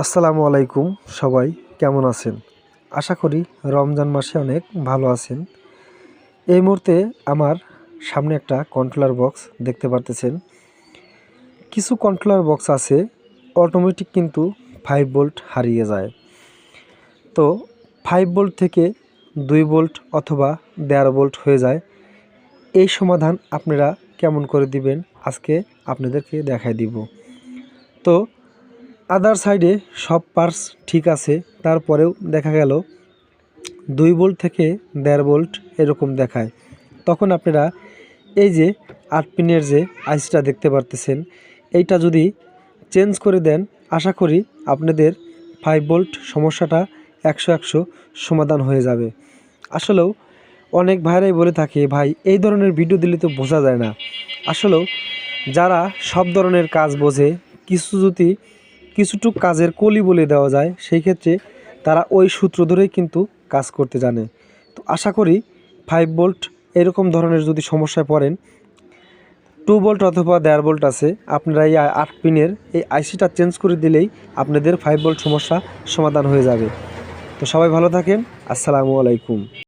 আসসালামু আলাইকুম। সবাই কেমন আছেন? আশা করি রমজান মাসে অনেক ভালো আছেন। এই মুহূর্তে আমার সামনে একটা কন্ট্রোলার বক্স দেখতে পারতেছেন। কিছু কন্ট্রোলার বক্স আছে অটোমেটিক কিন্তু 5 ভোল্ট হারিয়ে যায়। তো 5 ভোল্ট থেকে 2 ভোল্ট অথবা 1.5 ভোল্ট হয়ে যায়। এই সমাধান আপনারা কেমন করে দিবেন আজকে আপনাদেরকে দেখায় দিব। তো আদার সাইডে সব পার্টস ঠিক আছে, তারপরেও দেখা গেল 2 ভোল্ট থেকে 1.5 ভোল্ট এরকম দেখায়। তখন আপনারা এই যে 8 পিনের যে আইসিটা দেখতে পারতেছেন, এইটা যদি চেঞ্জ করে দেন আশা করি আপনাদের 5 ভোল্ট সমস্যাটা 100 সমাধান হয়ে যাবে। আসলেও অনেক ভাইরাই বলে থাকে, ভাই এই ধরনের ভিডিও দিলে তো বোঝা যায় না। আসলেও যারা সব ধরনের কাজ বোঝে, কিছুটুক কাজের কলি বলে দেওয়া যায়, সেই ক্ষেত্রে তারা ওই সূত্র ধরেই কিন্তু কাজ করতে জানে। তো আশা করি 5 ভোল্ট এরকম ধরনের যদি সমস্যায় পড়েন, 2 ভোল্ট অথবা 1.5 ভোল্ট আছে, আপনারা এই 8 পিনের এই আইসিটা চেঞ্জ করে দিলেই আপনাদের 5 ভোল্ট সমস্যা সমাধান হয়ে যাবে। তো সবাই ভালো থাকেন। আসসালামু আলাইকুম।